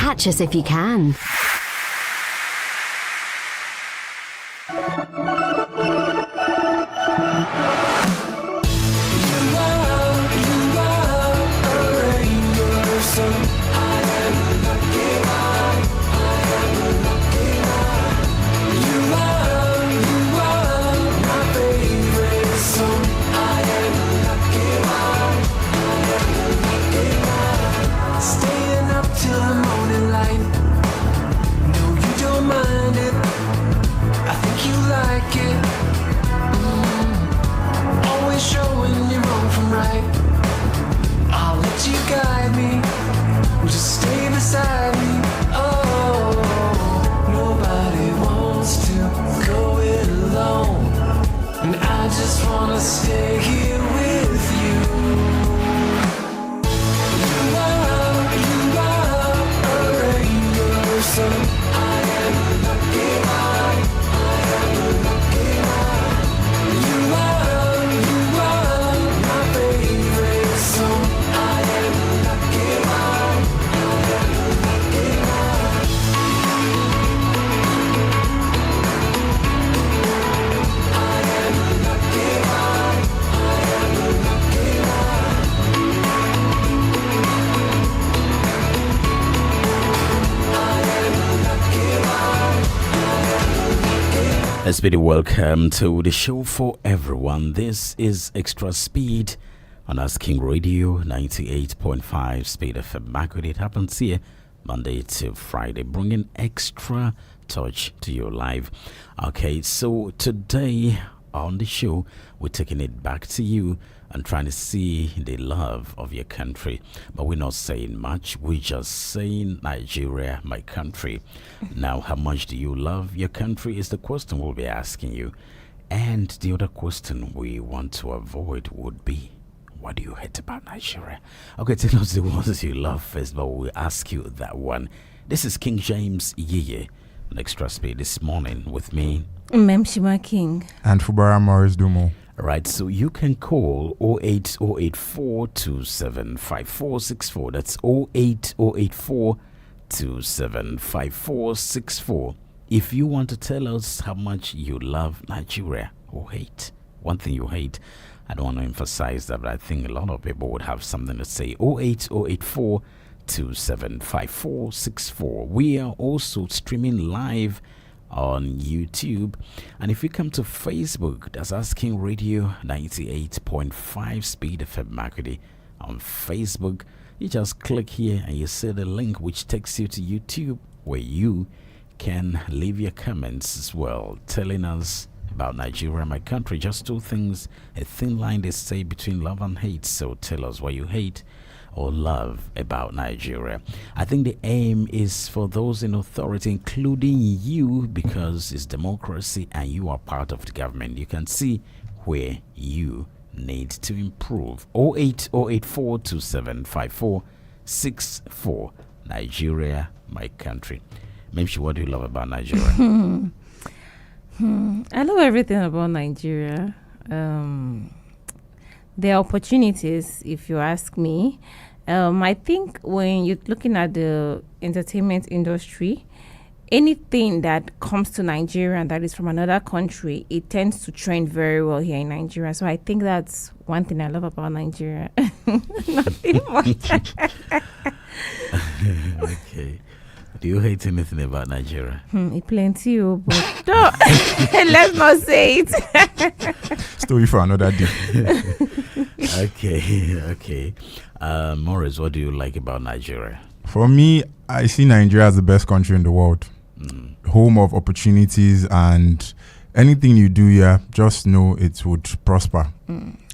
Catch us if you can. Let's be welcome to the show for everyone. This is Extra Speed on us King Radio 98.5 Speed FM. Market. It happens here Monday to Friday, bringing extra touch to your life. Okay, so today on the show, we're taking it back to you and trying to see the love of your country. But we're not saying much. We're just saying Nigeria, my country. Now, how much do you love your country is the question we'll be asking you. And the other question we want to avoid would be, what do you hate about Nigeria? Okay, tell us the ones you love first, but we'll ask you that one. This is King James YiYE on Extra Speed this morning with me, Mmemshima King and Fubara Morris Dumo. Right, so you can call 08084275464. That's 08084275464. If you want to tell us how much you love Nigeria or hate, one thing you hate, I don't want to emphasize that, but I think a lot of people would have something to say. 08084275464. We are also streaming live on YouTube, and if you come to Facebook, that's Asking Radio 98.5 Speed FM Marketing on Facebook. You just click here and you see the link which takes you to YouTube, where you can leave your comments as well, telling us about Nigeria, my country. Just two things, a thin line they say between love and hate. So tell us what you hate or love about Nigeria. I think the aim is for those in authority, including you, because it's democracy and you are part of the government. You can see where you need to improve. 08084275464. Nigeria, my country. Memshi, what do you love about Nigeria? I love everything about Nigeria. There are opportunities, if you ask me. I think when you're looking at the entertainment industry, anything that comes to Nigeria and that is from another country, it tends to trend very well here in Nigeria. So I think that's one thing I love about Nigeria. Nothing much. Okay. Do you hate anything about Nigeria? Plenty, but let's not say it. Story for another day. Okay. Morris, what do you like about Nigeria? For me, I see Nigeria as the best country in the world. Home of opportunities, and anything you do here, just know it would prosper.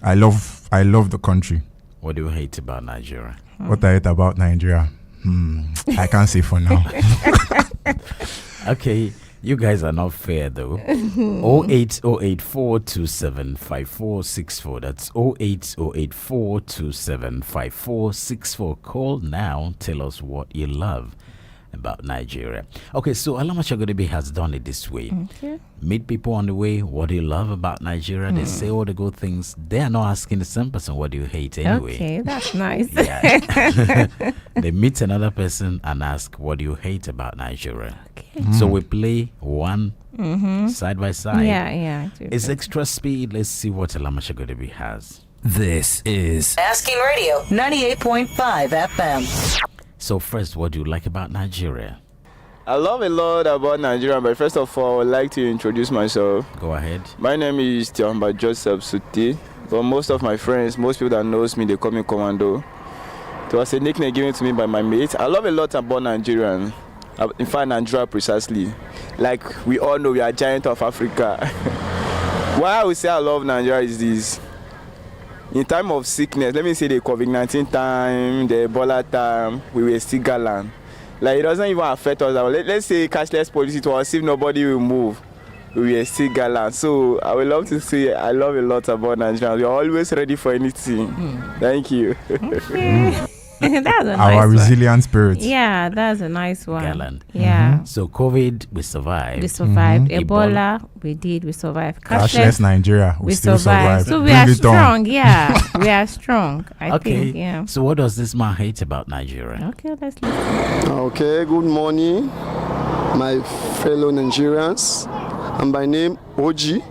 I love the country. What do you hate about Nigeria? What I hate about Nigeria? I can't say for now. Okay, you guys are not fair though. 08084275464. That's 08084275464. Call now. Tell us what you love about Nigeria. Okay, so Alamachagodebe has done it this way. Okay. Meet people on the way. What do you love about Nigeria? They say all the good things. They are not asking the same person what do you hate anyway. Okay, that's nice. Yeah. They meet another person and ask what do you hate about Nigeria. Okay. So we play one side by side. Yeah. It's extra speed. Let's see what Alamachagodebe has. This is Asking Radio 98.5 FM. So first, what do you like about Nigeria? I love a lot about Nigeria, but first of all, I would like to introduce myself. Go ahead. My name is Tiamba Joseph Suti. But most of my friends, most people that knows me, they call me Commando. It was a nickname given to me by my mate. I love a lot about Nigerian. In fact, Nigeria precisely. Like we all know, we are giant of Africa. Why I would say I love Nigeria is this. In time of sickness, let me say the COVID-19 time, the Ebola time, we were still gallant. Like it doesn't even affect us. Let's say cashless policy to us if nobody will move. We are still gallant. So I would love to say I love a lot about Nigeria. We are always ready for anything. Thank you. Okay. That's a Our nice resilient spirit. one. Yeah, that's a nice one. Gallant. Yeah. So COVID, we survived. We survived. Ebola. We survived. Cashless Nigeria, we still survive. So we Bring are it on. strong. Yeah, we are strong. I Okay. think. Yeah. So what does this man hate about Nigeria? Okay, let's listen. Okay, good morning, my fellow Nigerians. I'm by name OG,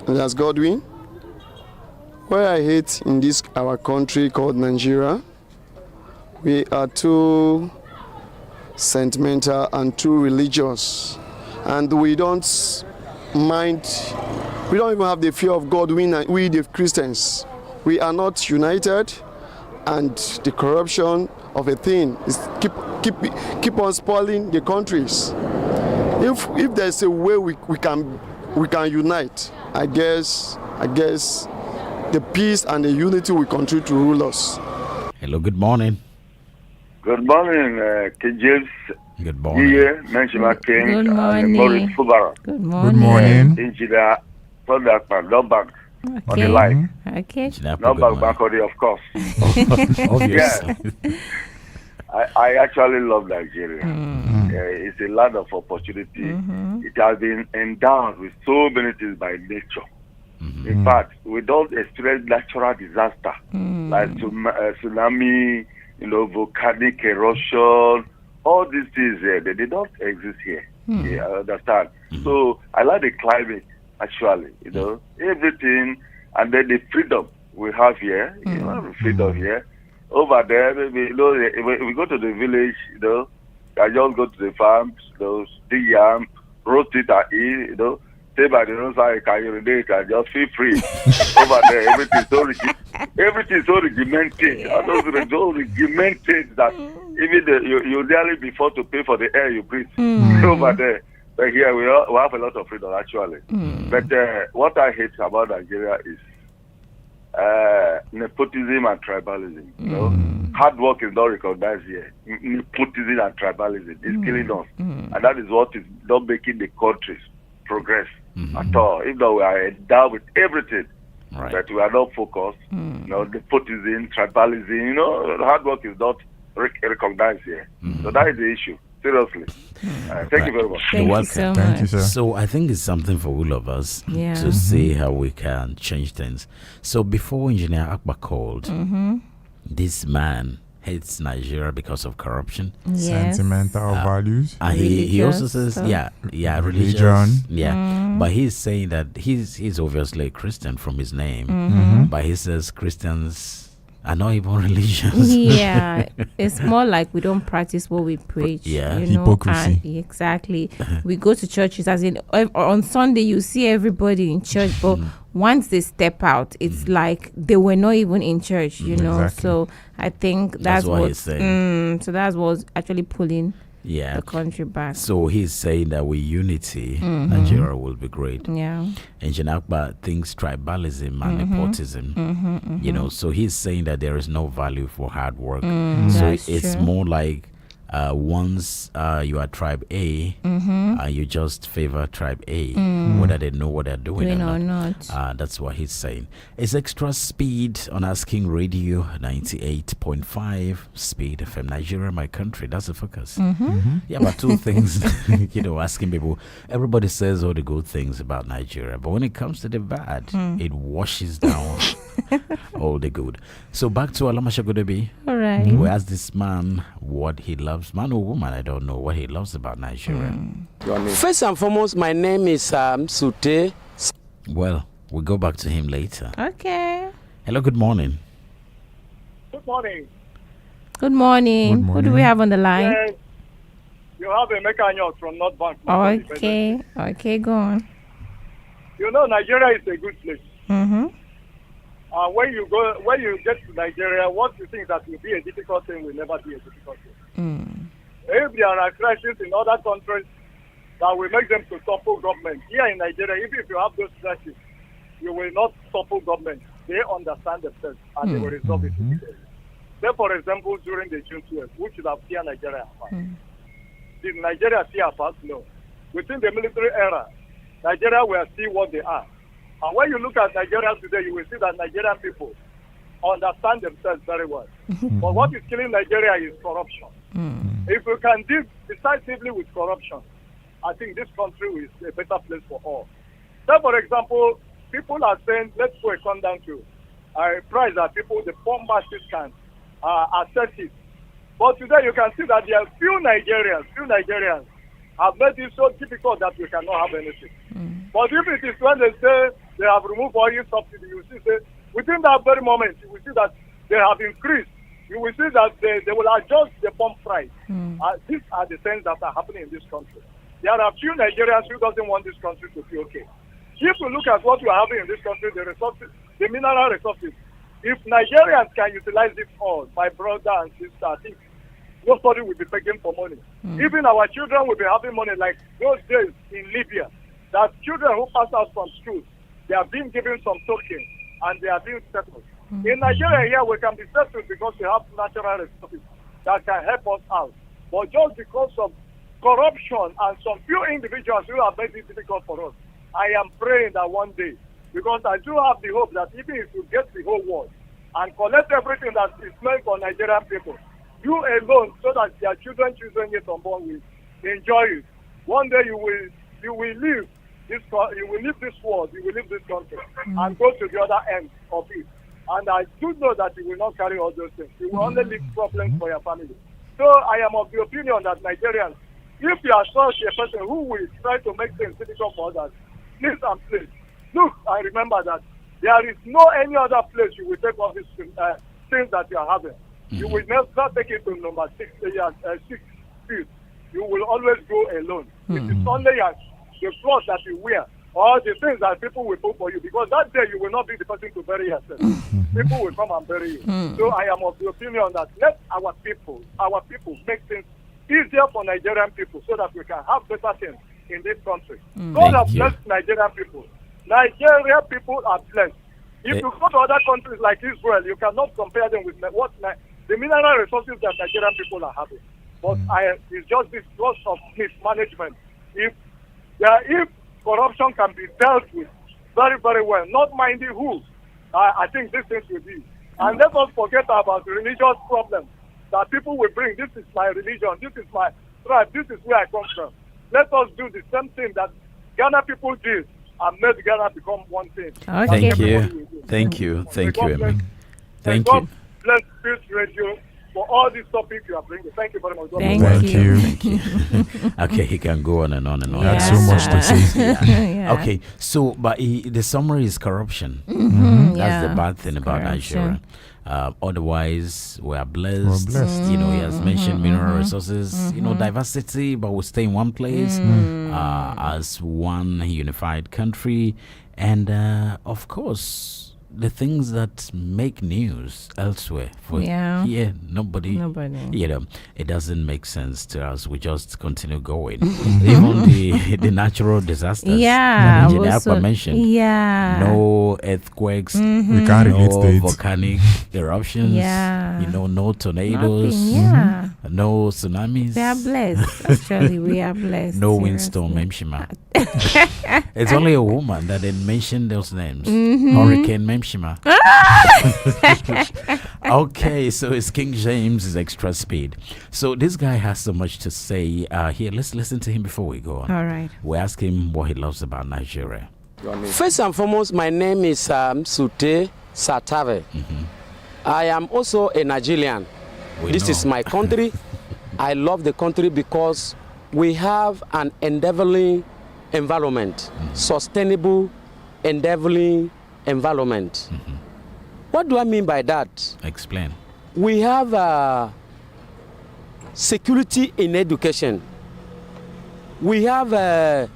and that's Godwin. What I hate in this our country called Nigeria, we are too sentimental and too religious, and we don't mind. We don't even have the fear of God. We the Christians, we are not united, and the corruption of a thing is keep on spoiling the countries. If there's a way we can unite, I guess the peace and the unity will continue to rule us. Hello, good morning. Good morning, King James Good morning. YiYE, Mmemshima King Good and morning. Morris Fubara. Good morning. Good morning. Engineer Thunderpan, no bank on the Okay. line. Okay. Engineer, No good bank, morning. Bankody, of course. Obviously. I actually love Nigeria. It's a land of opportunity. It has been endowed with so many things by nature. In fact, we don't experience natural disaster like tsunami, volcanic eruption. All these things, they don't exist here. Yeah, I understand. So I like the climate, actually. Everything, and then the freedom we have here. The freedom here. Over there, maybe, we go to the village, I just go to the farms, dig yam, roast it and eat, stay by the roadside, can urinate and just feel free. Over there, everything's so regimented. All those are so regimented that even you nearly be forced to pay for the air you breathe. Over there. But here we have a lot of freedom, actually. But what I hate about Nigeria is nepotism and tribalism. Hard work is not recognized here. Nepotism and tribalism is killing us, and that is what is not making the countries progress at all. Even though we are endowed with everything, Right. but we are not focused. Nepotism, tribalism. Hard work is not recognized here. So that is the issue. Seriously. Thank you very much. Thank you welcome. so Thank you, much. sir. So I think it's something for all of us Yeah. to see how we can change things. So before Engineer Akbar called, this man hates Nigeria because of corruption. Yes. Sentimental values. And he also Religious says, stuff. religious. Religion. Yeah. But he's saying that he's obviously a Christian from his name. But he says Christians are not even religious. Yeah, it's more like we don't practice what we preach. Yeah. Hypocrisy. And exactly. We go to churches, as in on Sunday you see everybody in church, but once they step out, it's like they were not even in church. Exactly. So I think That's that's what what. he's saying. So that's what's actually pulling Yeah. the country back. So he's saying that with unity, Nigeria will be great. Yeah. Engineer Akbar thinks tribalism and nepotism. So he's saying that there is no value for hard work. So That's it's true. more like once you are tribe A, you just favor tribe A, whether they know what they're doing or not. That's what he's saying. It's Extra Speed on Asking Radio 98.5 Speed FM. Nigeria, my country. That's the focus. Yeah, but two things, asking people. Everybody says all the good things about Nigeria, but when it comes to the bad, it washes down all the good. So back to Alamasha Godebi. All right. We asked this man what he loves, man or woman, I don't know, what he loves about Nigeria. First and foremost, my name is Sute. Well, we'll go back to him later. Okay. Hello, good morning. Good morning. Good morning. Good Who do we morning. have on the line? Yes, you have a mechanic from North Bank. Okay. Okay, go on. Nigeria is a good place. Mm-hmm. When you get to Nigeria, what you think that will be a difficult thing will never be a difficult thing. If there are crises in other countries that will make them to topple government, here in Nigeria, even if you have those crises, you will not topple government. They understand themselves and they will resolve it. Then, for example, during the June 12th, which should have seen Nigeria apart. Did Nigeria see apart? No. Within the military era, Nigeria will see what they are. And when you look at Nigeria today, you will see that Nigerian people understand themselves very well. But what is killing Nigeria is corruption. If we can deal decisively with corruption, I think this country is a better place for all. So, for example, people are saying, let's put a come down to a price that people, the poor masses can access it. But today you can see that there are few Nigerians have made it so difficult that we cannot have anything. But if it is when they say they have removed oil subsidy, you see within that very moment, you will see that they have increased. You will see that they will adjust the pump price. These are the things that are happening in this country. There are few Nigerians who doesn't want this country to be okay. If you look at what we are having in this country, the resources, the mineral resources, if Nigerians can utilize it all, my brother and sister, I think nobody will be begging for money. Even our children will be having money like those days in Libya. That children who pass out from school, they are being given some token and they are being settled. In Nigeria here, we can be settled because we have natural resources that can help us out. But just because of corruption and some few individuals who have made it difficult for us, I am praying that one day, because I do have the hope that even if you get the whole world and collect everything that is meant for Nigerian people, you alone, so that their children yet unborn will enjoy it. One day you will leave this world, you will leave this country, and go to the other end of it. And I do know that you will not carry all those things. You will only leave problems for your family. So I am of the opinion that Nigerians, if you are such a person who will try to make things difficult for others, please and please, look and remember that there is no any other place you will take all these things that you are having. You will never take it to number 6 feet. You will always go alone. It is only the clothes that you wear or the things that people will put for you, because that day you will not be the person to bury yourself. People will come and bury you. So I am of the opinion that let our people make things easier for Nigerian people so that we can have better things in this country. God has blessed Nigerian people. Nigerian people are blessed. If you go to other countries like Israel, you cannot compare them with the mineral resources that Nigerian people are having. But it's just this loss of mismanagement. If corruption can be dealt with very, very well, not minding who, I think these things will be. And let us forget about the religious problems that people will bring. This is my religion, this is my tribe, this is where I come from. Let us do the same thing that Ghana people did and made Ghana become one thing. Okay. Thank you, Emmy. Thank God you. bless Peace Radio for all these topics you are bringing. Thank you very much. Thank you. Thank you. Okay, he can go on and on and on. Yeah. That's so much to say. Yeah. Okay, so but the summary is corruption. That's the bad thing about Nigeria. Otherwise, we are blessed. We're blessed. He has mentioned mineral resources. Diversity, but we stay in one place as one unified country, and of course, the things that make news elsewhere, for here, nobody, you know, it doesn't make sense to us. We just continue going. Even the natural disasters. Yeah. Engineer mentioned. Yeah. No earthquakes. We can't relate to it. Volcanic eruptions. Yeah. You know, no tornadoes. Nothing, No tsunamis. We are blessed. Actually, we are blessed. No windstorm, Mmemshima. It's only a woman that didn't mention those names. Hurricane Mmemshima. Okay, so it's King James is extra speed. So this guy has so much to say. Here, let's listen to him before we go on. All right. We ask him what he loves about Nigeria. First and foremost, my name is Sute Satave. I am also a Nigerian. This is my country. I love the country because we have an endeavoring environment, sustainable, endeavoring environment. What do I mean by that? Explain. We have security in education. We have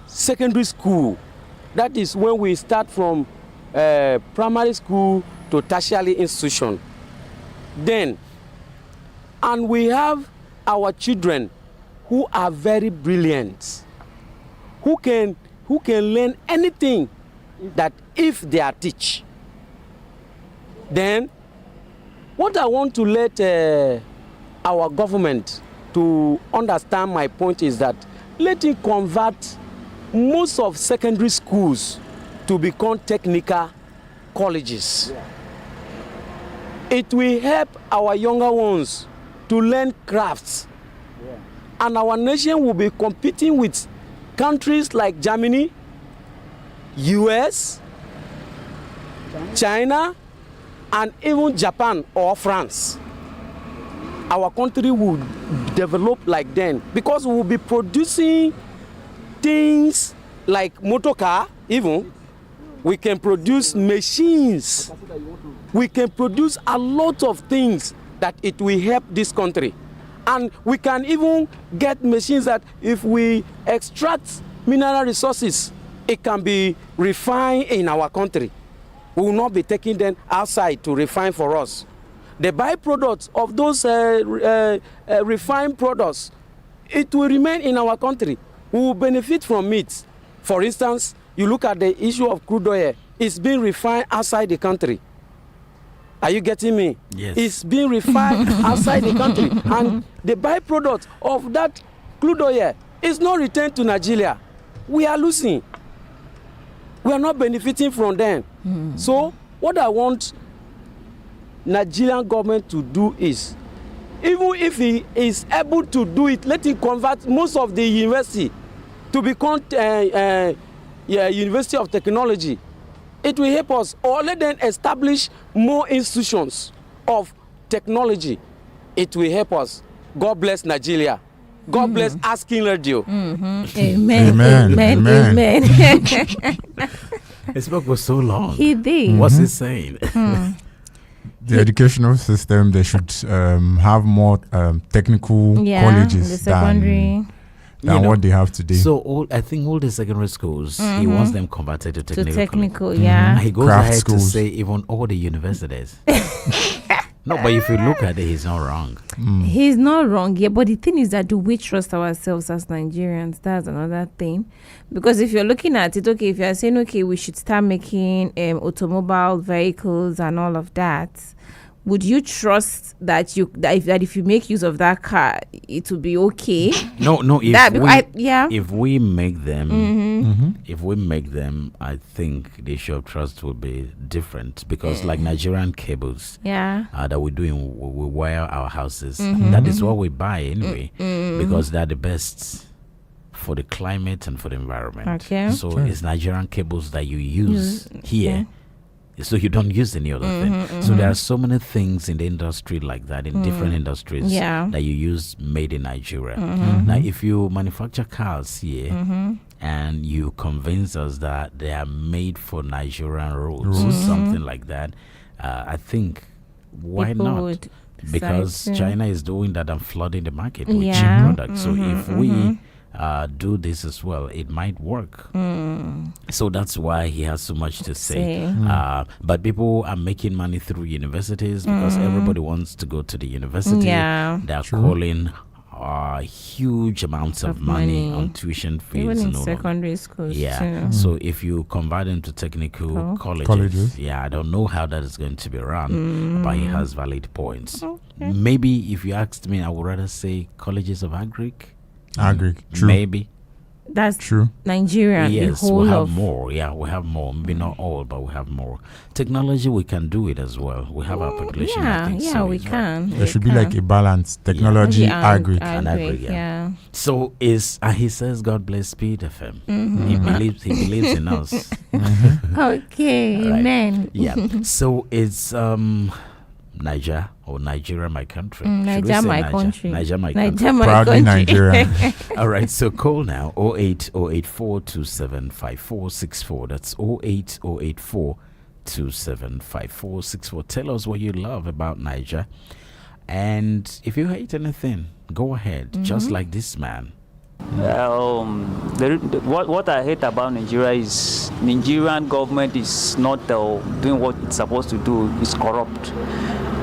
secondary school. That is when we start from primary school to tertiary institution. Then, and we have our children who are very brilliant, who can learn anything that if they are teach. Then, what I want to let our government to understand my point is that let it convert most of secondary schools to become technical colleges. It will help our younger ones to learn crafts. And our nation will be competing with countries like Germany, US, China, and even Japan or France. Our country will develop like them because we will be producing things like motor car. Even we can produce machines. We can produce a lot of things that it will help this country. And we can even get machines that if we extract mineral resources, it can be refined in our country. We will not be taking them outside to refine for us. The byproducts of those refined products, it will remain in our country. We will benefit from it. For instance, you look at the issue of crude oil. It's being refined outside the country. Are you getting me? Yes. It's being refined outside the country. And the byproduct of that crude oil is not returned to Nigeria. We are losing. We are not benefiting from them. So what I want Nigerian government to do is, even if he is able to do it, let him convert most of the university to become University of Technology. It will help us. Or let them establish more institutions of technology. It will help us. God bless Nigeria. God bless Asking Radio. Amen. Amen. Amen. Amen. Amen. His book was so long. He did. What's he saying? The educational system, they should have more technical colleges the secondary. than what they have today. So I think all the secondary schools, he wants them converted to technical. To technical, college. yeah. And he goes Craft ahead schools. to say even all the universities. No, but if you look at it, he's not wrong. He's not wrong, yeah. But the thing is that do we trust ourselves as Nigerians? That's another thing. Because if you're looking at it, okay, if you're saying, okay, we should start making automobile vehicles and all of that, would you trust that if you make use of that car, it will be okay? No. If we make them, I think the issue of trust will be different because, like Nigerian cables, that we wire our houses. That is what we buy anyway, because they're the best for the climate and for the environment. Okay. So it's Nigerian cables that you use here. So you don't use any other thing. So there are so many things in the industry like that, in different industries that you use made in Nigeria. Now, if you manufacture cars here and you convince us that they are made for Nigerian roads or something like that, I think why People not? would Because decide to. China is doing that and flooding the market with cheap Yeah. products. So if we do this as well, it might work. So that's why he has so much to say. But people are making money through universities because everybody wants to go to the university. Yeah. They're calling huge amounts of money on tuition fees. Even in and all of secondary schools. yeah. too. So if you convert them to technical colleges, yeah, I don't know how that is going to be run, but he has valid points. Maybe if you asked me, I would rather say colleges of agric. True. Maybe. That's true. Nigeria. Yes, the whole we have of more. Yeah, we have more. Maybe not all, but we have more. Technology, we can do it as well. We have our population. I think so. we can. There should be like a balance. Technology, agric. And agric, yeah. So he says, God bless Speed FM. He believes in us. Okay, Right. amen. Yeah. So it's Nigeria, my country. Should we Nigeria, say my Niger? country. Nigeria, my Nigeria, country. my Proudly country. Nigerian. All right, so call now 08084275464. That's 08084275464. Tell us what you love about Niger. And if you hate anything, go ahead, just like this man. What I hate about Nigeria is Nigerian government is not doing what it's supposed to do. It's corrupt.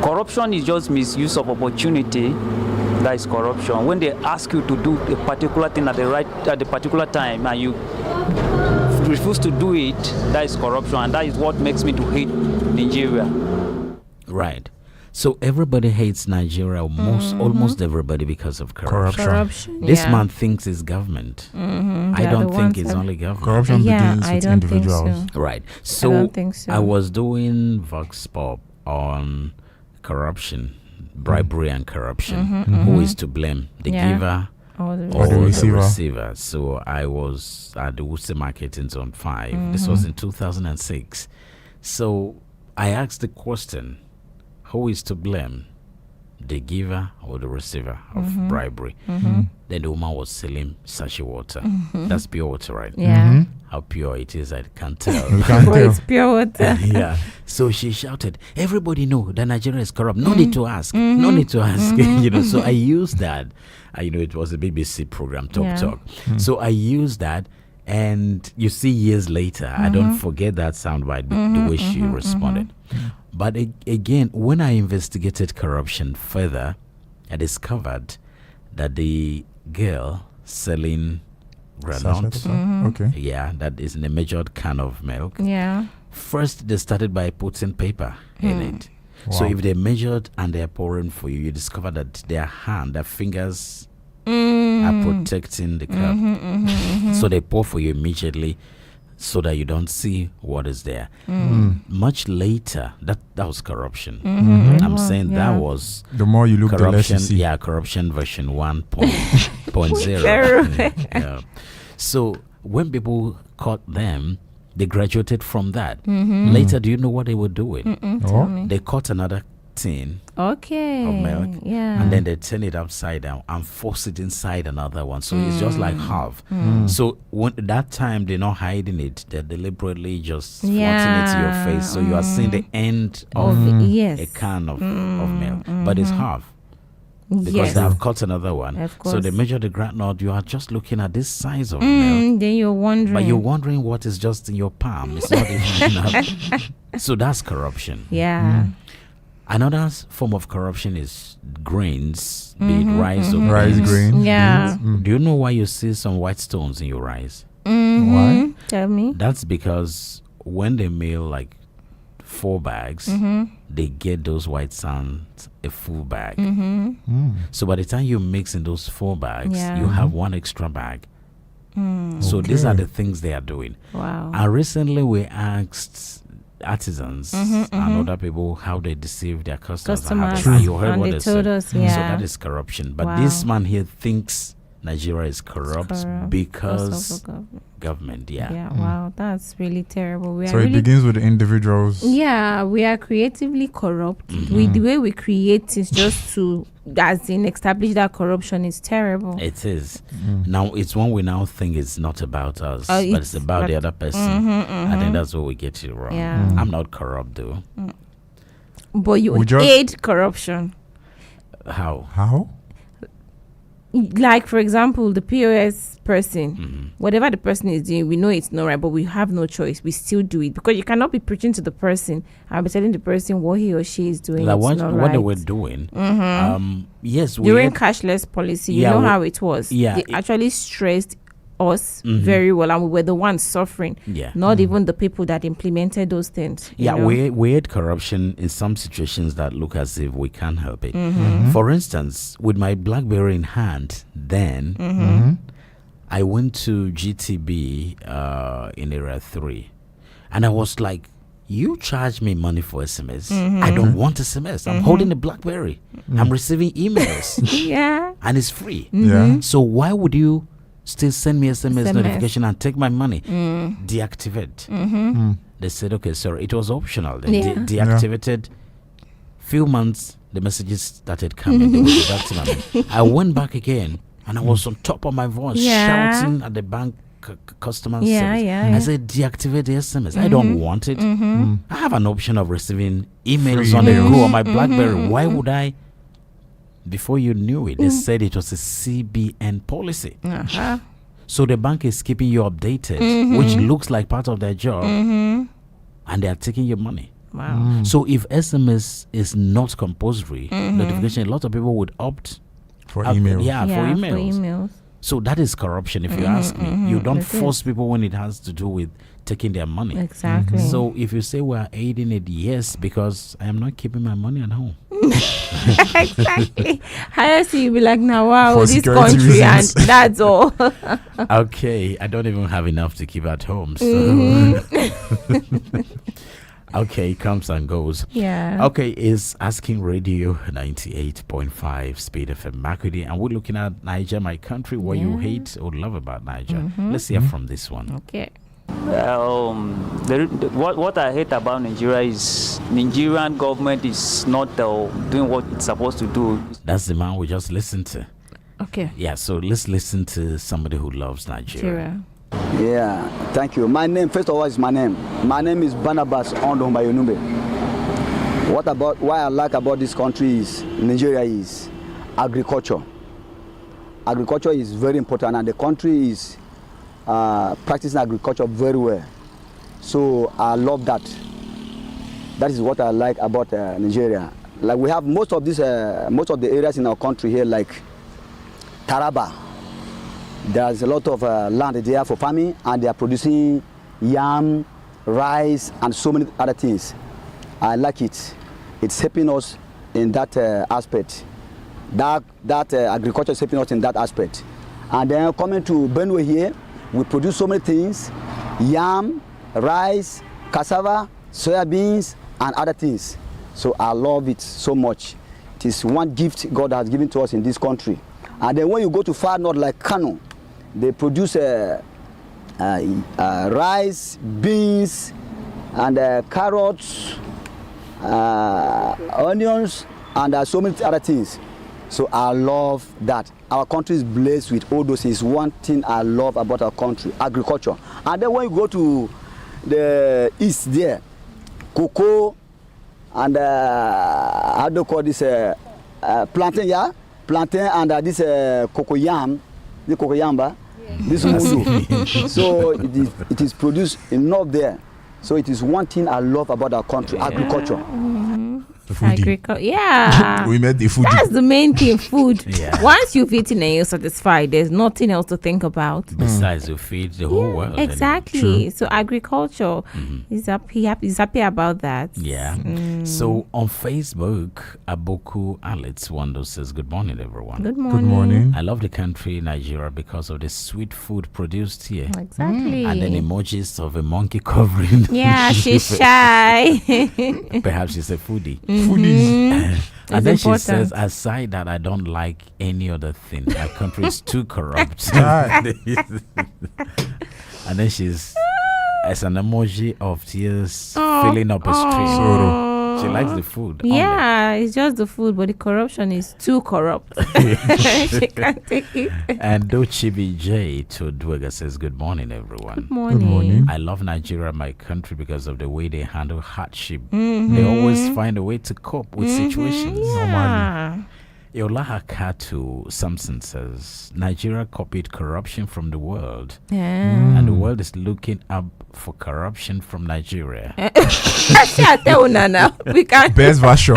Corruption is just misuse of opportunity. That is corruption. When they ask you to do a particular thing at the particular time and you refuse to do it, that is corruption, and that is what makes me to hate Nigeria. Right. So everybody hates Nigeria, almost everybody, because of corruption. This man thinks it's government. I don't think it's only government. Corruption begins with individuals. So. Right. I So don't think so. I was doing Vox Pop on corruption, bribery and corruption. Who is to blame? The giver Or the or the receiver. receiver. So I was at the Worcester Market in Zone 5. This was in 2006. So I asked the question, who is to blame? The giver or the receiver of bribery? Then the woman was selling sachet water. That's pure water, right? Yeah. How pure it is, I can't tell. But it's pure water. Yeah. So she shouted, everybody know that Nigeria is corrupt. No need to ask. No need to ask. So I used that. It was a BBC program, Talk. So I used that. And you see, years later, I don't forget that soundbite, the way she responded. But again, when I investigated corruption further, I discovered that the girl selling granola, Okay. yeah, that is in a measured can of milk. Yeah. First, they started by putting paper in it. So Wow. if they measured and they're pouring for you, you discover that their fingers are protecting the cup. So they pour for you immediately so that you don't see what is there. Much later, that was corruption. I'm saying that was The more you look, the less you corruption. see. Yeah, corruption version 1.0. Yeah. So when people caught them, they graduated from that. Later, do you know what they were doing? Tell me. They caught another tin Okay. of milk, Yeah. and then they turn it upside down and force it inside another one. So it's just like half. So when that time they're not hiding it, they're deliberately just flaunting it to your face. So you are seeing the end of Yes. a can of milk, but it's half. Because Yes. they have cut another one. Of So they course. measure the granite. You are just looking at this size of milk. Then you're wondering. But you're wondering what is just in your palm. It's not even enough. So that's corruption. Yeah. Another form of corruption is grains, be it rice or Rice beans. grain. Yeah. Do you know why you see some white stones in your rice? Why? Tell me. That's because when they mill like 4 bags, they get those white sands a full bag. So by the time you mix in those 4 bags, Yeah. you have 1 extra bag. So these are the things they are doing. Wow. And recently we asked artisans and other people how they deceive their customers. And you heard And what they they told said. us, So yeah. that is corruption. But Wow. this man here thinks Nigeria is corrupt, corrupt because of the government. government. Yeah. Wow. That's really terrible. We So are it really begins with the individuals. Yeah, we are creatively corrupt. With the way we create is just to, as in, establish that corruption is terrible. It is. Now, it's one we now think is not about us, but it's it's about the other person. I think that's where we get it wrong. Yeah. I'm not corrupt, though. But you We just- aid corruption. How? How? Like, for example, the POS person, whatever the person is doing, we know it's not right, but we have no choice. We still do it because you cannot be preaching to the person and be telling the person what he or she is doing. Like it's not what right. they were doing. Yes, During cashless policy, you know how it was. Yeah, they actually stressed us very well, and we were the ones suffering. Yeah, not even the people that implemented those things. Yeah, you know? we had corruption in some situations that look as if we can't help it. For instance, with my BlackBerry in hand, then I went to GTB in Area 3, and I was like, you charge me money for SMS. I don't want SMS. I'm holding a BlackBerry. I'm receiving emails. Yeah. And it's free. Yeah. So why would you still send me SMS notification and take my money? Deactivate. They said, okay, sorry. It was optional. They deactivated. Few months, the messages started coming. They were deducting money. I went back again, and I was on top of my voice, shouting at the bank customer service. I said, deactivate the SMS. I don't want it. I have an option of receiving emails on the go on my BlackBerry. Why would I? Before you knew it, they said it was a CBN policy. So the bank is keeping you updated, which looks like part of their job, and they are taking your money. Wow. So if SMS is not compulsory, notification, a lot of people would opt for emails. For emails. So that is corruption, if you ask me. You don't force people when it has to do with taking their money. Exactly. So if you say we're aiding it, yes, because I am not keeping my money at home. Exactly. How else you be like, now wow, For this security country reasons. and that's all. Okay, I don't even have enough to keep at home. So okay, comes and goes. Yeah. Okay, is Asking Radio 98.5 Speed FM Makurdi, and we're looking at Niger, my country, what you hate or love about Niger. Let's hear from this one. Okay. What I hate about Nigeria is Nigerian government is not doing what it's supposed to do. That's the man we just listened to. Okay. Yeah, so let's listen to somebody who loves Nigeria. Yeah, thank you. My name, first of all, is my name. My name is Barnabas Ondo Bayonumbe. Why I like about this country is Nigeria is agriculture. Agriculture is very important, and the country is practicing agriculture very well. So I love that. That is what I like about Nigeria. Like we have most of the areas in our country here, like Taraba. There's a lot of land there for farming, and they are producing yam, rice, and so many other things. I like it. It's helping us in that aspect. That agriculture is helping us in that aspect. And then coming to Benue here, we produce so many things: yam, rice, cassava, soya beans, and other things. So I love it so much. It is one gift God has given to us in this country. And then when you go to far north like Kano, they produce rice, beans, and carrots, onions, and so many other things. So I love that. Our country is blessed with all those things. One thing I love about our country, agriculture. And then when you go to the east there, cocoa, and how do you call this, plantain, yeah? Plantain and this cocoyam, the cocoyamba, this mudu. So it is produced enough there. So it is one thing I love about our country, agriculture. Agriculture, yeah. We met the food. That's the main thing, food. Yeah. Once you've eaten and you're satisfied, there's nothing else to think about. Besides, you feed the whole world. Exactly. So agriculture is happy about that. Yeah. So on Facebook, Aboku Alex Wando says, good morning, everyone. Good morning. Good morning. I love the country, Nigeria, because of the sweet food produced here. Exactly. And then emojis of a monkey covering. Yeah, she's shy. Perhaps she's a foodie. Foodies. And then It's she important. says, aside that, I don't like any other thing. My country is too corrupt. Right. And then she's, as an emoji of tears filling up a stream. Sorrow. She likes the food. only. Yeah, it's just the food, but the corruption is too corrupt. She can't take it. And Dochibi J to Dwega says, good morning, everyone. Good morning. Good morning. I love Nigeria, my country, because of the way they handle hardship. They always find a way to cope with situations. Yeah. Yolaha Katu Samson says Nigeria copied corruption from the world, Yeah. and the world is looking up for corruption from Nigeria. We can Best version.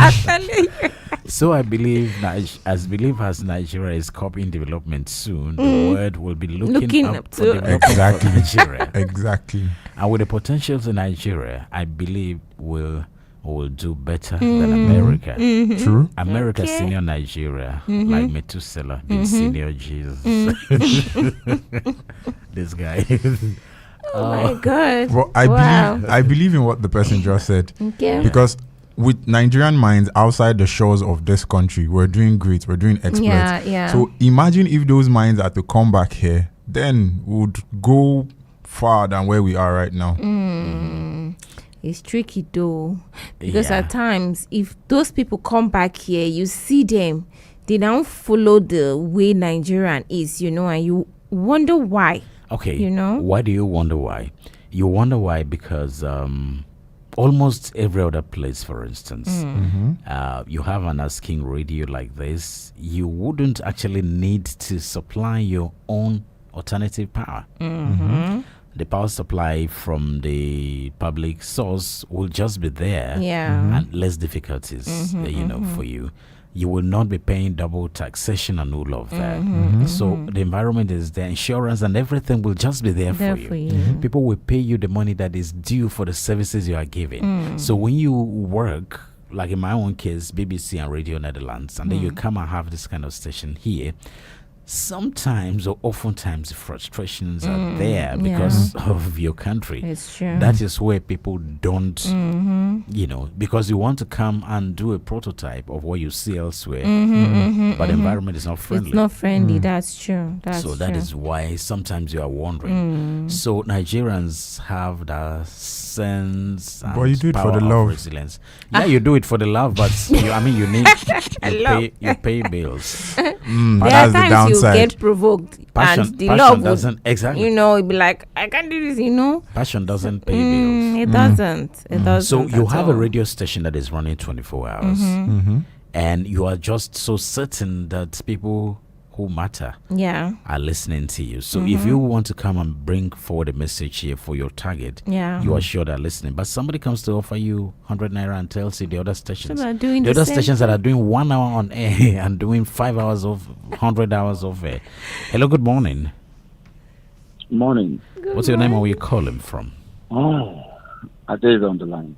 So I believe, as Nigeria is copying development soon, the world will be looking up for to development Exactly. from Nigeria. Exactly. And with the potentials in Nigeria, I believe will do better than America. True. America Okay. senior Nigeria, like Methuselah, being senior Jesus. This guy. Oh my God. Well, I believe in what the person just said. Okay. Because with Nigerian minds outside the shores of this country, we're doing great. We're doing exploits. Yeah. So imagine if those minds are to come back here, then we would go far than where we are right now. It's tricky though, because Yeah. at times, if those people come back here, you see them, they don't follow the way Nigerian is, and you wonder why. Okay. You know? Why do you wonder why? You wonder why because almost every other place, for instance, you have an asking radio like this, you wouldn't actually need to supply your own alternative power. The power supply from the public source will just be there, and less difficulties, for you. You will not be paying double taxation and all of that. So the environment is there, insurance and everything will just be there for you. People will pay you the money that is due for the services you are giving. So when you work, like in my own case, BBC and Radio Netherlands, and then you come and have this kind of station here, sometimes or oftentimes frustrations are there because of your country. It's true. That is where people don't, because you want to come and do a prototype of what you see elsewhere, but the environment is not friendly. It's not friendly. That's true. So that is why sometimes you are wondering. So Nigerians have that sense and But you do it for power the of love. resilience. Yeah, you do it for the love, but you need you pay bills. There But are that's the times you downside. get provoked, Passion- and the passion love doesn't- exactly. it'd be like, I can't do this. Passion doesn't pay bills. It doesn't. It doesn't. So you at have all. a radio station that is running 24 hours, and you are just so certain that people who matter Yeah. are listening to you. So if you want to come and bring forward a message here for your target, Yeah. you are sure they're listening. But somebody comes to offer you 100 naira and tells you the other stations, they're doing the the other same stations that are doing 1 hour on air and doing 5 hours of 100 hours of air. Hello, good morning. Morning. What's your name and where you calling from? Oh, Ade on the line.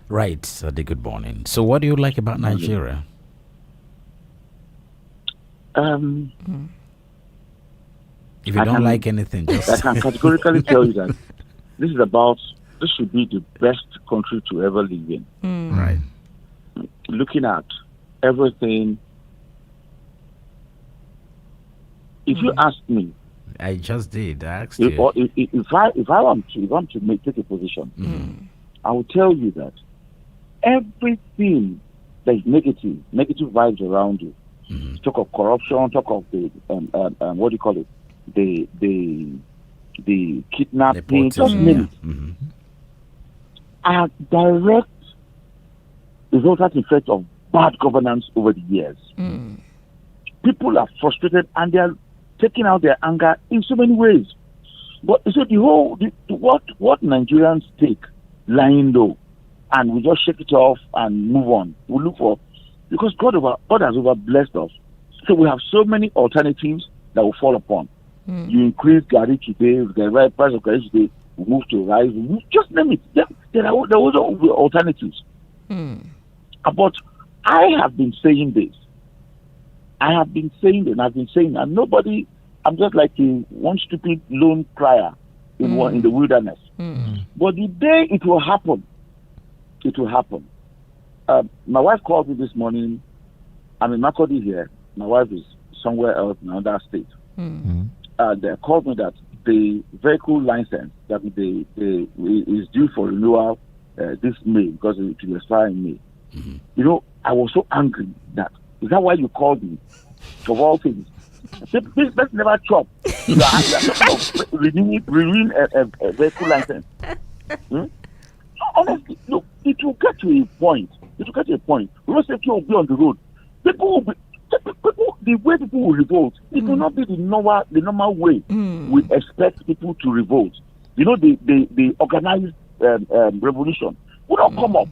Right, Sadi, good morning. So what do you like about Nigeria? If you I don't can- like anything, I just can categorically tell you that this should be the best country to ever live in. right. Looking at everything, if you ask me, I just did. I asked you. if I want to take a position, I will tell you that everything that is negative vibes around you. Talk of corruption, talk of the what do you call it? The kidnapping, just name it. Are direct resultant effect of bad governance over the years. People are frustrated and they are taking out their anger in so many ways. But so what Nigerians take lying low, and we just shake it off and move on. We look for, because God has over blessed us. So we have so many alternatives that will fall upon. You increase Gary today, the right price of Gary today, we move to rice, just name it. There are also alternatives. But I have been saying this. And nobody, I'm just like one stupid lone crier in the wilderness. But the day it will happen, it will happen. My wife called me this morning. I'm in Makodi here. My wife is somewhere else in another state. They called me that the vehicle license that is due for renewal this May, because it will expire in May. I was so angry that, is that why you called me? Of all things. I said, this person never chop. You are asking renewing a vehicle license. Honestly, look, it will get to a point. We will say people will be on the road. People will be, People, the way people will revolt, it will not be the normal way we expect people to revolt. You know, the organized revolution will not come up.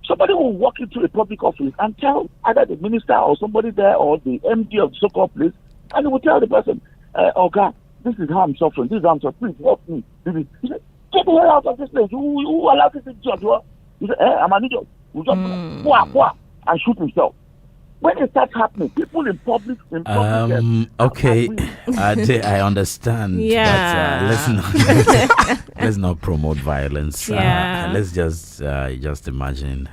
Somebody will walk into a public office and tell either the minister or somebody there or the MD of the so-called place, and he will tell the person, "Okay, this is how I'm suffering. This is how I'm suffering. Please help me." He said, "Get the hell out of this place. Who allowed this idiot?" He said, "I'm an idiot." He just and shoot himself. When it starts happening, people in public okay, I understand. Yeah. But let's not promote violence. Yeah. Let's just imagine,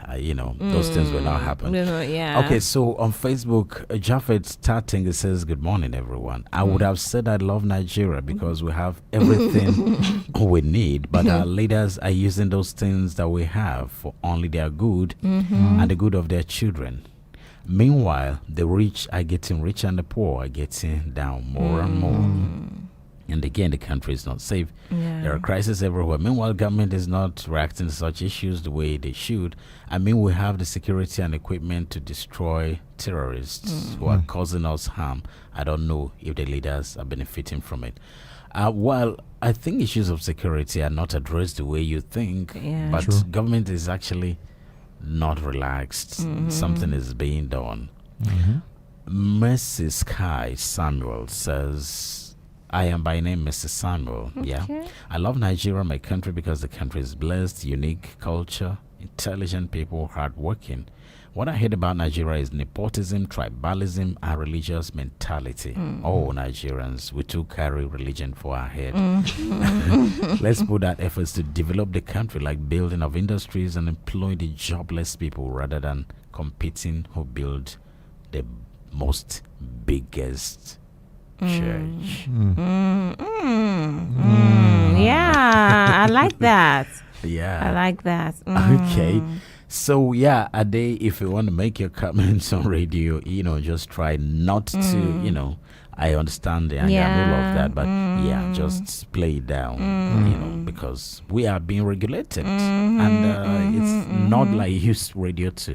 those things will not happen. Yeah. Okay, so on Facebook, Japheth Starting says, "Good morning, everyone. I would have said I love Nigeria because we have everything we need, but our leaders are using those things that we have for only their good and the good of their children. Meanwhile, the rich are getting richer and the poor are getting down more and more. And again, the country is not safe. Yeah. There are crises everywhere. Meanwhile, government is not reacting to such issues the way they should. I mean, we have the security and equipment to destroy terrorists who are causing us harm. I don't know if the leaders are benefiting from it. Well, I think issues of security are not addressed the way you think, but government is actually not relaxed. Something is being done. Mrs. Sky Samuel says, "I am by name Mrs. Samuel. Yeah, I love Nigeria, my country, because the country is blessed, unique culture, intelligent people, hardworking. What I hate about Nigeria is nepotism, tribalism, and religious mentality. Oh, Nigerians, we too carry religion for our head. Let's put our efforts to develop the country, like building of industries and employ the jobless people rather than competing who build the most biggest church." Yeah, I like that. Yeah, I like that. Okay. So yeah, Ade, if you want to make your comments on radio, just try not to, I understand the anger and all of that, but just play it down, because we are being regulated, and it's not like use radio to,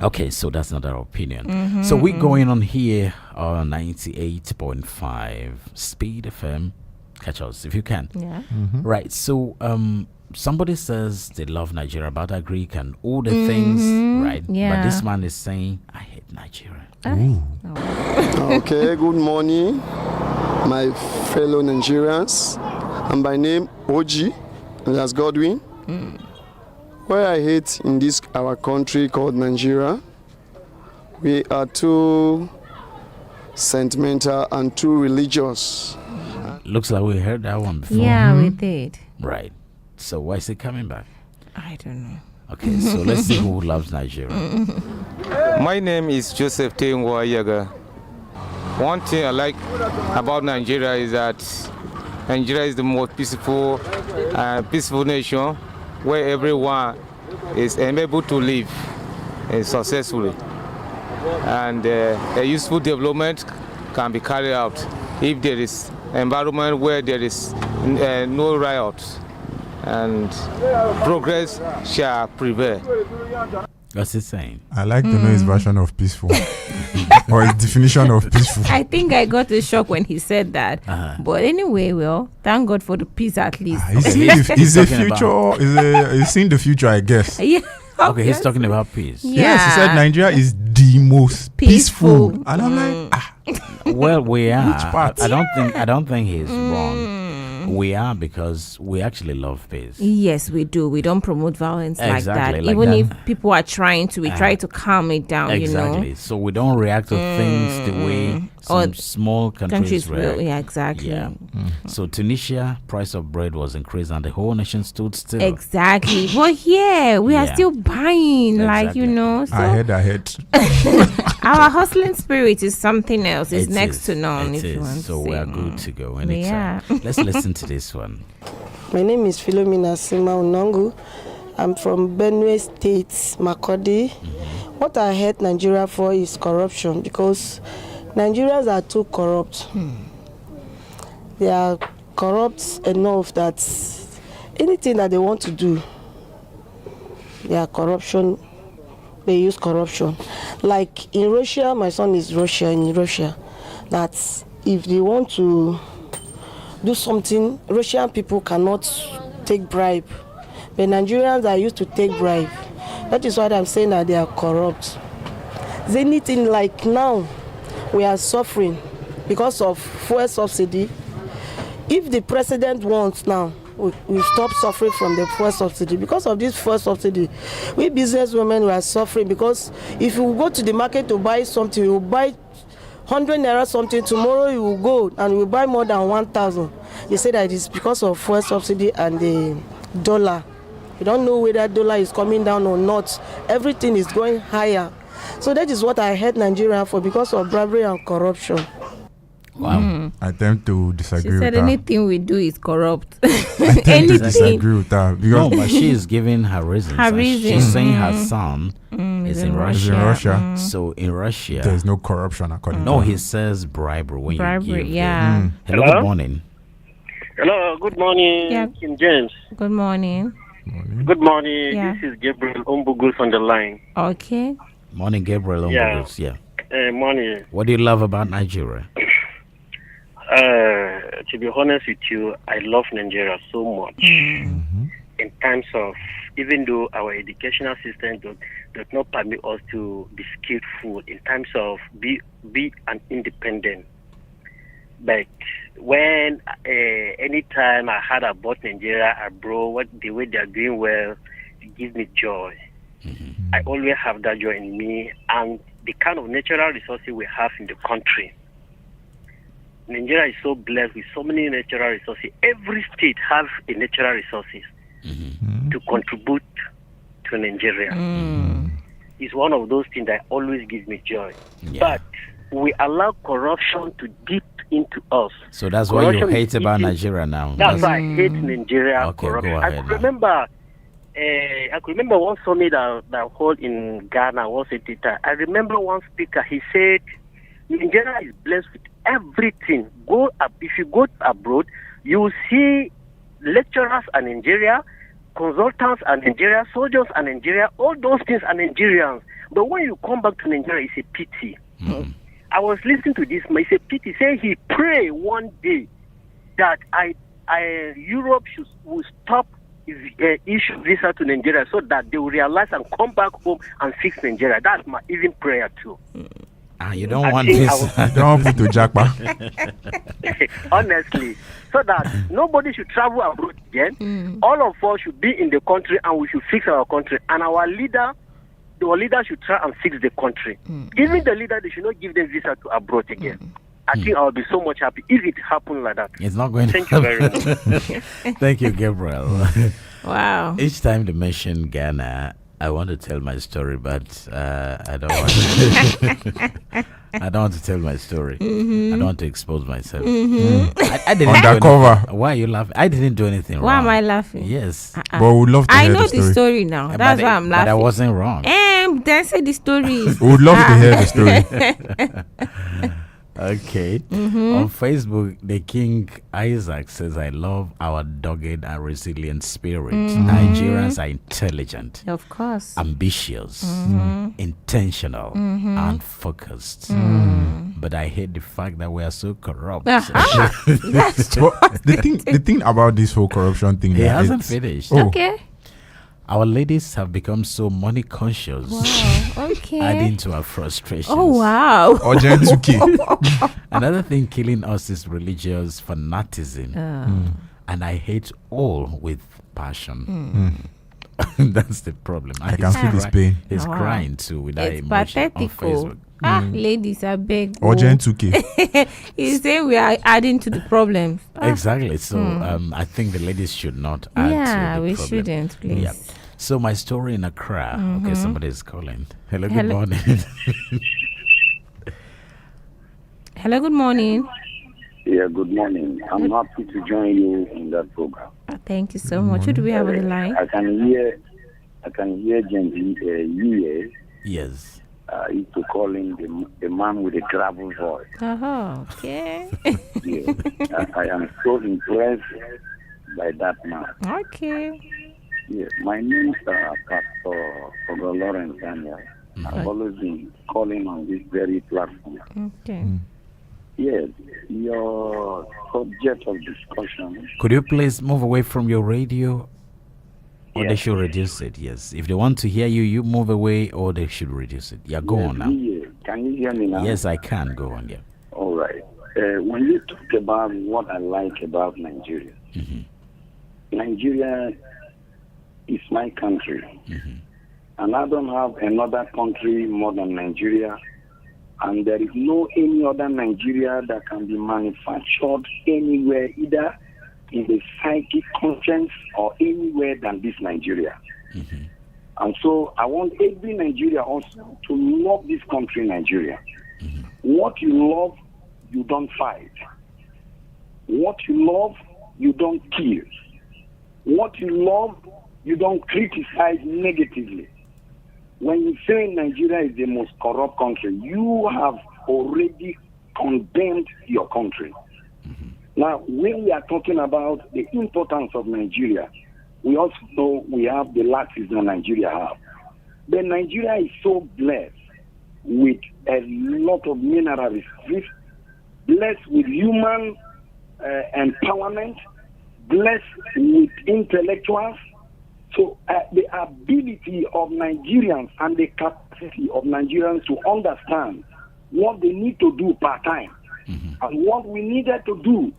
Okay, so that's not our opinion. So we're going on here on 98.5 Speed FM. Catch us if you can. Yeah. Right. So somebody says they love Nigeria, but agree and all the things, right? Yeah. But this man is saying, "I hate Nigeria." Okay, good morning, my fellow Nigerians. I'm by name OG, that's Godwin. What I hate in this our country called Nigeria, we are too sentimental and too religious. Looks like we heard that one before. Yeah, we did. Right. So why is it coming back? I don't know. Okay, so let's see who loves Nigeria. My name is Joseph Yaga. One thing I like about Nigeria is that Nigeria is the most peaceful nation where everyone is able to live successfully, and a useful development can be carried out if there is environment where there is no riots, and progress shall prevail. What's he saying? I like to know his version of peaceful or his definition of peaceful. I think I got a shock when he said that. But anyway, well, thank God for the peace at least. He's seeing the future, I guess. Yeah. Okay, he's talking about peace. Yeah. Yes, he said Nigeria is the most peaceful. And I'm like, well, we are. Which part? I don't think he's wrong. We are, because we actually love peace. Yes, we do. We don't promote violence like that. Exactly, like Even that. if people are trying to, we try to calm it down, Exactly. So we don't react to things the way some small countries react. will. Yeah, exactly. Yeah. So Tunisia, price of bread was increased and the whole nation stood still. Exactly. Well, yeah, we are still buying, Exactly. So I heard. our hustling spirit is something else. It's next to none. It if you want is. So to we say. are good to go anytime. Yeah. Let's listen to this one. My name is Philomena Sima Unongu. I'm from Benue State, Makodi. What I hate Nigeria for is corruption, because Nigerians are too corrupt. They are corrupt enough that anything that they want to do, their corruption they use corruption. Like in Russia, my son is in Russia, that if they want to do something, Russian people cannot take bribe. But Nigerians are used to take bribe. That is why I'm saying that they are corrupt. Is anything like now we are suffering because of fuel subsidy? If the president wants now, we stop suffering from the fuel subsidy. Because of this fuel subsidy, we businesswomen were suffering, because if you go to the market to buy something, you buy 100 naira something, tomorrow you will go and you will buy more than 1,000. They say that it is because of fuel subsidy and the dollar. You don't know whether dollar is coming down or not. Everything is going higher. So that is what I hate Nigeria for, because of bribery and corruption. Wow. I tend to disagree She with said her. anything we do is corrupt. I tend to disagree with her. No, but she is giving her reasons. Her And reason. She's saying her son is in Russia. Is in Russia. So in Russia, There's no corruption according no, to her. he says bribery when Bribery, you give. yeah. Hello, Hello? good morning. Hello, good morning, Yeah. King James. Good morning. Good morning. Yeah. This is Gabriel Umbugus on the line. Okay. Morning, Gabriel. Yeah. Umbugus, yeah. Morning. What do you love about Nigeria? To be honest with you, I love Nigeria so much. In terms of, even though our educational system does not permit us to be skillful, in terms of be an independent. But when anytime I heard about Nigeria abroad, the way they are doing well, it gives me joy. I always have that joy in me, and the kind of natural resources we have in the country. Nigeria is so blessed with so many natural resources. Every state has a natural resources to contribute to Nigeria. It's one of those things that always gives me joy. But we allow corruption to dip into us. So that's what you Corruption hate is about eating- Nigeria now. That's why I hate Nigeria. Okay, corruption. go I ahead could now. remember. I could remember one summit that hold in Ghana once a time. I remember one speaker. He said, "Nigeria is blessed with everything. If you go abroad, you will see lecturers are Nigeria, consultants are Nigeria, soldiers are Nigeria. All those things are Nigerians. But when you come back to Nigeria, it's a pity." I was listening to this man. It's a pity. Say he pray one day that Europe will stop issue visa to Nigeria, so that they will realize and come back home and fix Nigeria. That's my even prayer too. You don't I want think this. I You don't want to jackpot. Honestly, so that nobody should travel abroad again. All of us should be in the country, and we should fix our country. And our leader should try and fix the country. Even the leader, they should not give them visa to abroad again. I think I will be so much happy if it happened like that. It's not going Thank to you very much. Thank you, Gabriel. Wow. Each time they mention Ghana, I want to tell my story, but I don't want to. I don't want to tell my story. I don't want to expose myself. I didn't do Undercover. anything. Why are you laughing? I didn't do anything Why wrong. am I laughing? Yes. But we'd love to I hear know the the story. story now. That's why I'm laughing. But I wasn't wrong. Then say the story. We would love to hear the story. Okay. On Facebook, the King Isaac says, "I love our dogged and resilient spirit. Nigerians are intelligent, Of course. ambitious, intentional, and focused. But I hate the fact that we are so corrupt." That's true. But the thing about this whole corruption thing, He yeah, hasn't it's- finished. Oh, Okay. Our ladies have become so money conscious, Wow. Okay. adding to our frustrations. Oh wow. urgent 2K. Another thing killing us is religious fanaticism. And I hate all with passion. That's the problem. I And can he's feel his cry- pain. He's Wow. crying too with that It's emotion on pathetic. Facebook. Ladies, I beg. Urgent 2K. He's saying we are adding to the problems. Exactly. So I think the ladies should not add Yeah, to the we problem. shouldn't, please. Yeah. So my story in Accra. Okay, somebody is calling. Hello, good Hello. morning. Hello, good morning. Yeah, good morning. I'm happy to join you in that program. Thank you so much. Who do we have on the line? I can hear James Yiye. Yes. I used to call him the man with the gravel voice. Okay. Yeah. I am so impressed by that man. Okay. Yeah, my name is Pastor Lawrence Daniel. I've always been calling on this very platform. Okay. Yes, your subject of discussion. Could you please move away from your radio? Or they Yes. should reduce it, yes. If they want to hear you, you move away or they should reduce it. Yeah, go on now. Can you hear me now? Yes, I can. Go on, yeah. All right. When you talk about what I like about Nigeria, Nigeria is my country. And I don't have another country more than Nigeria. And there is no any other Nigeria that can be manufactured anywhere, either in the psychic conscience or anywhere than this Nigeria. And so I want every Nigeria also to love this country, Nigeria. What you love, you don't fight. What you love, you don't kill. What you love, you don't criticize negatively. When you say Nigeria is the most corrupt country, you have already condemned your country. Now, when we are talking about the importance of Nigeria, we also know we have the lapses that Nigeria have. But Nigeria is so blessed with a lot of mineral resources, blessed with human empowerment, blessed with intellectuals. So the ability of Nigerians and the capacity of Nigerians to understand what they need to do part time and what we needed to do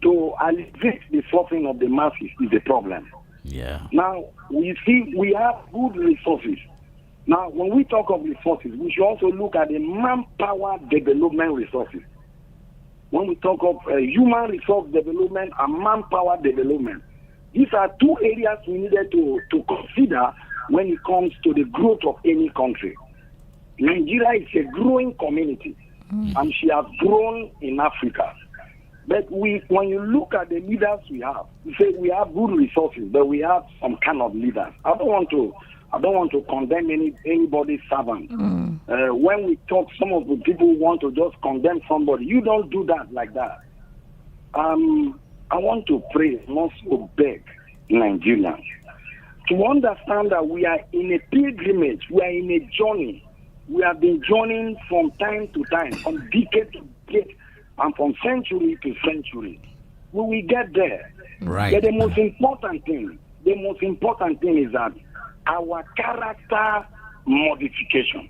to alleviate the suffering of the masses is the problem. Yeah. Now, we see we have good resources. Now, when we talk of resources, we should also look at the manpower development resources. When we talk of human resource development and manpower development, these are two areas we needed to consider when it comes to the growth of any country. Nigeria is a growing community, and she has grown in Africa. But when you look at the leaders we have, you say we have good resources, but we have some kind of leaders. I don't want to condemn anybody's servant. When we talk, some of the people want to just condemn somebody. You don't do that like that. I want to pray and also beg Nigerians to understand that we are in a pilgrimage, we are in a journey. We have been journeying from time to time, from decade to decade, and from century to century. We will get there. Right. But the most important thing is that our character modification.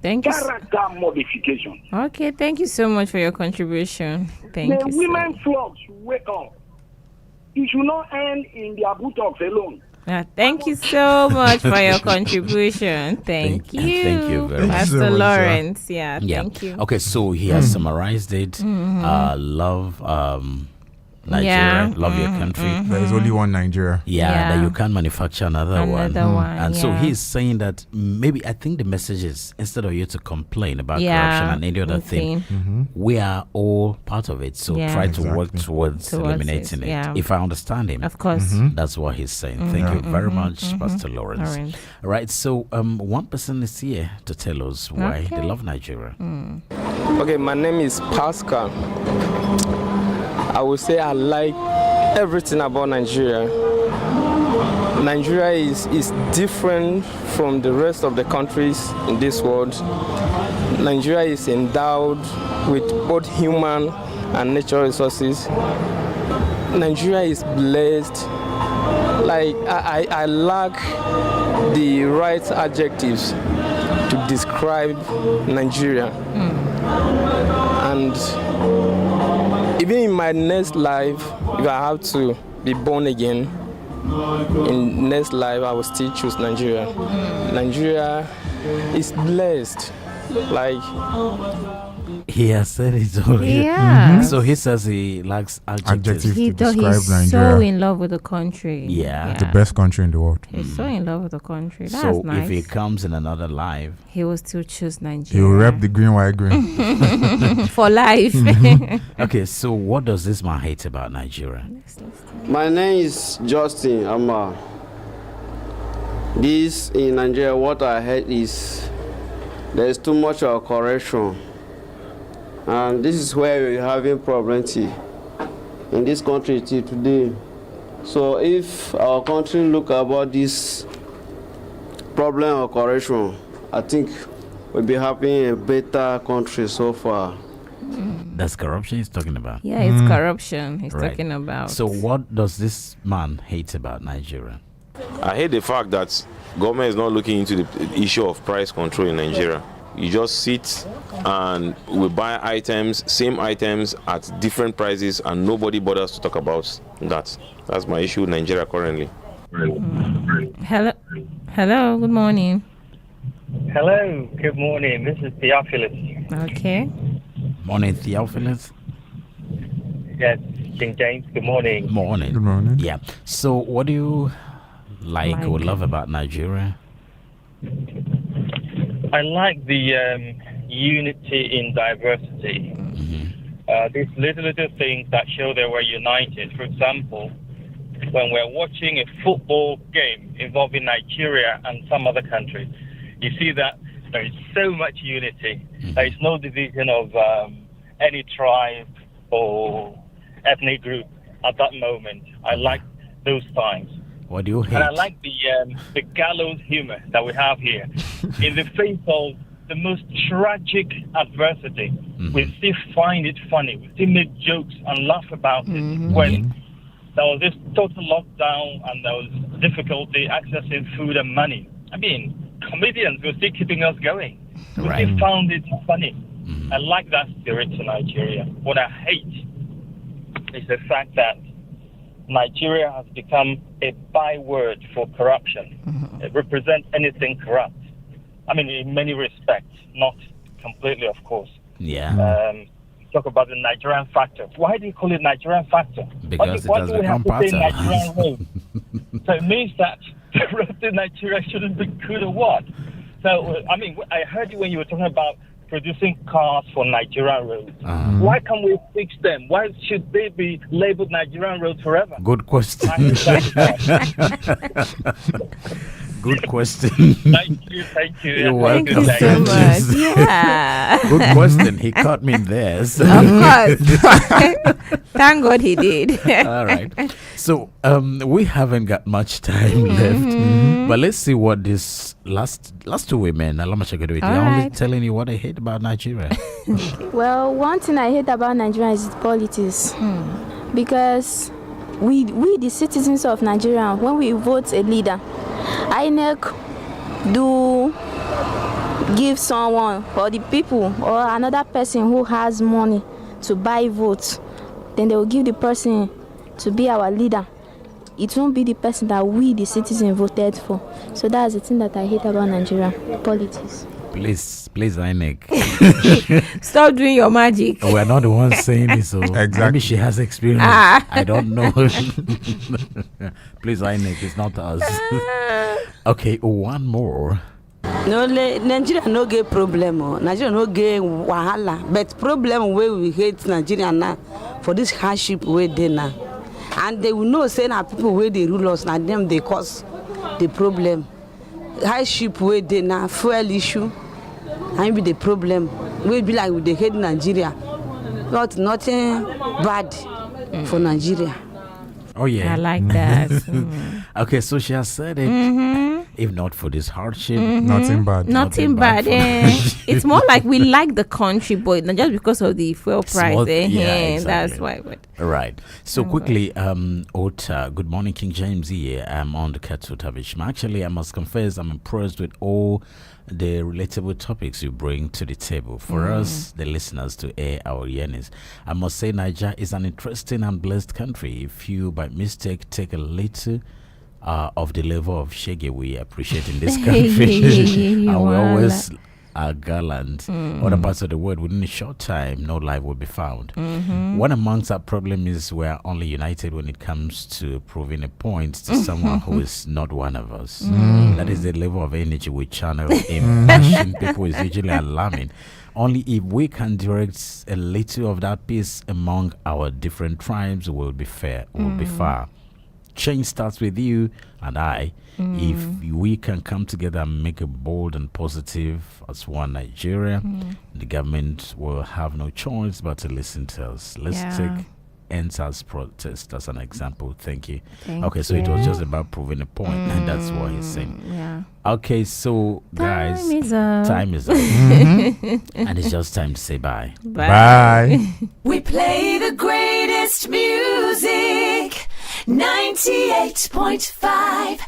Thank you. Character modification. Okay, thank you so much for your contribution. Thank The you. women flock should wake up. It should not end in their buttocks alone. Thank you so much for your contribution. Thank you. Thank you very much. Pastor Lawrence. Thank you. Okay, so he has summarized it. Love Nigeria, love your country. There is only one Nigeria. That you can't manufacture another one. And so yeah. he's saying that maybe I think the message is, instead of you to complain about corruption and any other thing, we are all part of it. So try to work towards eliminating it. If I understand him. Of course. That's what he's saying. Thank you very much, Pastor Lawrence. All right, so one person is here to tell us why they love Nigeria. Okay, my name is Pascal. I would say I like everything about Nigeria. Nigeria is different from the rest of the countries in this world. Nigeria is endowed with both human and natural resources. Nigeria is blessed. Like I lack the right adjectives to describe Nigeria. And even in my next life, if I have to be born again, in next life I will still choose Nigeria. Nigeria is blessed. Like he has said it already. Yeah. So he says he lacks adjectives to describe he's Nigeria. so in love with the country. The best country in the world. He's so in love with the country. That's so nice. if he comes in another life, he will still choose He Nigeria. will rep the green, white, green. For life. okay, so what does this man hate about Nigeria? My name is Justin Amma. This in Nigeria, what I hate is there's too much of corruption. And this is where we're having problems in this country till today. So if our country look about this problem of corruption, I think we'll be having a better country so far. That's corruption he's talking about. Yeah, it's corruption he's Right. talking about. So what does this man hate about Nigeria? I hate the fact that government is not looking into the issue of price control in Nigeria. You just sit and we buy items, same items at different prices, and nobody bothers to talk about that. That's my issue with Nigeria currently. Hello, good morning. Hello, good morning. This is Theophilus. Okay. Morning, Theophilus. Yes, King James, good morning. Morning. Good morning. Yeah. So what do you like or love about Nigeria? I like the unity in diversity. These little things that show that we're united. For example, when we're watching a football game involving Nigeria and some other countries, you see that there is so much unity. There is no division of any tribe or ethnic group at that moment. I like those times. What do you hate? And I like the gallows humor that we have here. In the face of the most tragic adversity, we still find it funny. We still make jokes and laugh about it. When there was this total lockdown and there was difficulty accessing food and money. I mean, comedians were still keeping us going. We still found it funny. I like that spirit in Nigeria. What I hate is the fact that Nigeria has become a byword for corruption. It represents anything corrupt. I mean, in many respects, not completely, of course. Yeah. Talk about the Nigerian factor. Why do you call it Nigerian factor? Because why it has do we have become to say part of Nigerian road? So it means that the road in Nigeria shouldn't be good or what? So, I mean, I heard you when you were talking about producing cars for Nigerian roads. Why can't we fix them? Why should they be labeled Nigerian roads forever? Good question. Good question. Thank you. You're welcome. Thank you so much. Yeah. Good question. He caught me in there. So. Of course. Thank God he did. All right. So we haven't got much time left, but let's see what this last two women. I'm only telling you what I hate about Nigeria. Well, one thing I hate about Nigeria is politics, because we the citizens of Nigeria, when we vote a leader, INEC do give someone or the people or another person who has money to buy votes, then they will give the person to be our leader. It won't be the person that we, the citizen, voted for. So that's the thing that I hate about Nigeria, politics. Please, INEC. Stop doing your magic. We're not the ones saying it, so maybe she has experience. I don't know. Please, INEC, it's not us. Okay, one more. No, Nigeria no get problem. Nigeria no get wahala. But problem where we hate Nigeria now for this hardship where they now. And they will know say na people where they rule us, na them they cause the problem. Hardship where they now fuel issue. And be the problem. We be like with the hate Nigeria. Nothing bad for Nigeria. Oh yeah, I like that. Okay, so she has said it. If not for this hardship, nothing bad. Nothing bad. It's more like we like the country, but not just because of the fuel price. Exactly. That's why. Right. So quickly, Ota, good morning, King James Yiye. I'm on the Katsu Tabishma. Actually, I must confess, I'm impressed with all the relatable topics you bring to the table for us, the listeners, to air our yearnings. I must say, Nigeria is an interesting and blessed country. If you, by mistake, take a little of the level of shege we appreciate in this country, and we always are gallant. Other parts of the world, within a short time, no life will be found. One amongst our problem is we are only united when it comes to proving a point to someone who is not one of us. That is the level of energy we channel in passion. People is usually alarming. Only if we can direct a little of that peace among our different tribes, will be fair, will be far. Change starts with you and I. If we can come together and make a bold and positive as one Nigeria, the government will have no choice but to listen to us. Let's take EndSARS protest as an example. Thank you. Thank so it you. was just about proving a point, and that's what he's saying. Yeah. Okay, so guys, Time is up. And it's just time to say bye. Bye. We play the greatest music, 98.5